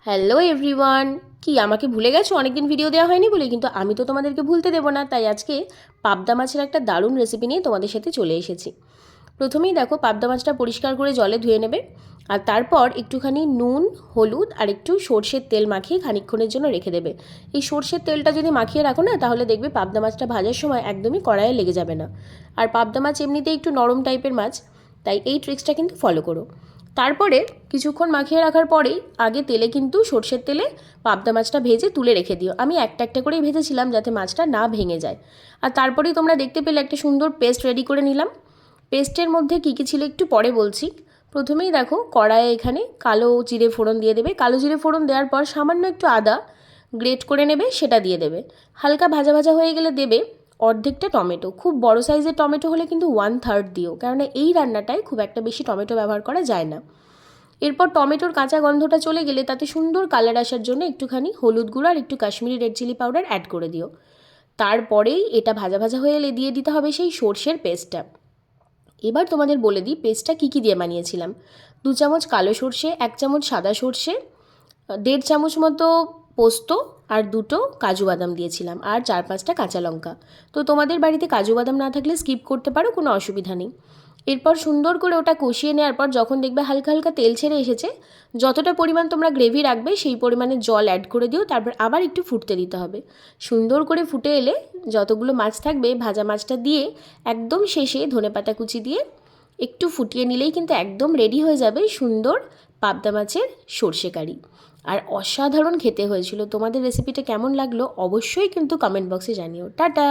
Hello everyone, কি আমাকে ভুলে গেছো? অনেকদিন ভিডিও দেওয়া হয়নি বলে, কিন্তু আমি তো তোমাদেরকে ভুলতে দেবো না। তাই আজকে পাবদা মাছের একটা দারুণ রেসিপি নিয়ে তোমাদের সাথে চলে এসেছি। প্রথমেই দেখো, পাবদা মাছটা পরিষ্কার করে জলে ধুয়ে নেবে, আর তারপর একটুখানি নুন, হলুদ আর একটু সর্ষের তেল মাখিয়ে খানিকক্ষণের জন্য রেখে দেবে। এই সর্ষের তেলটা যদি মাখিয়ে রাখো না, তাহলে দেখবে পাবদা মাছটা ভাজার সময় একদমই কড়াইয়ে লেগে যাবে না। আর পাবদা মাছ এমনিতেই একটু নরম টাইপের মাছ, তাই এই ট্রিক্সটা কিন্তু ফলো করো। তারপরে কিছুক্ষণ মাখিয়ে রাখার পরেই আগে তেলে কিন্তু সর্ষের তেলে পাবদা মাছটা ভেজে তুলে রেখে দিও। আমি একটা একটা করেই ভেজেছিলাম যাতে মাছটা না ভেঙে যায়। আর তারপরেই তোমরা দেখতে পেলে একটা সুন্দর পেস্ট রেডি করে নিলাম। পেস্টের মধ্যে কী কী ছিল একটু পরে বলছি। প্রথমেই দেখো, কড়াইয়ে এখানে কালো জিরে ফোড়ন দিয়ে দেবে। কালো জিরে ফোড়ন দেওয়ার পর সামান্য একটু আদা গ্রেট করে নেবে, সেটা দিয়ে দেবে। হালকা ভাজা ভাজা হয়ে গেলে দেবে অর্ধেকটা টমেটো। খুব বড় সাইজের টমেটো হলে কিন্তু 1/3 দিও, কেননা এই রান্নাটায় খুব একটা বেশি টমেটো ব্যবহার করা যায় না। এরপর টমেটোর কাঁচা গন্ধটা চলে গেলে তাতে সুন্দর কালার আসার জন্য একটুখানি হলুদ গুঁড়ো আর একটু Kashmiri red chilli powder add করে দিও। তারপরেই এটা ভাজা ভাজা হয়ে এলে দিয়ে দিতে হবে সেই সর্ষের পেস্টটা। এবার তোমাদের বলে দিই পেস্টটা কী কী দিয়ে বানিয়েছিলাম। 2 চামচ কালো সর্ষে, 1 চামচ সাদা সর্ষে, 1.5 চামচ মতো পোস্ত, আর 2টো কাজু বাদাম দিয়েছিলাম, আর 4-5টা কাঁচা লঙ্কা। তো তোমাদের বাড়িতে কাজু বাদাম না থাকলে স্কিপ করতে পারো, কোনো অসুবিধা নেই। এরপর সুন্দর করে ওটা কষিয়ে নেওয়ার পর যখন দেখবে হালকা হালকা তেল ছেড়ে এসেছে, যতটা পরিমাণ তোমরা গ্রেভি রাখবে সেই পরিমাণে জল অ্যাড করে দিও। তারপর আবার একটু ফুটতে দিতে হবে। সুন্দর করে ফুটে এলে যতগুলো মাছ থাকবে ভাজা মাছটা দিয়ে একদম শেষে ধনেপাতা কুচি দিয়ে একটু ফুটিয়ে নিলেই কিন্তু একদম রেডি হয়ে যাবে সুন্দর পাবদা মাছের সর্ষে কারি। আর অসাধারণ খেতে হয়েছিল। তোমাদের রেসিপিটা কেমন লাগলো অবশ্যই কিন্তু কমেন্ট বক্সে জানিও। টাটা।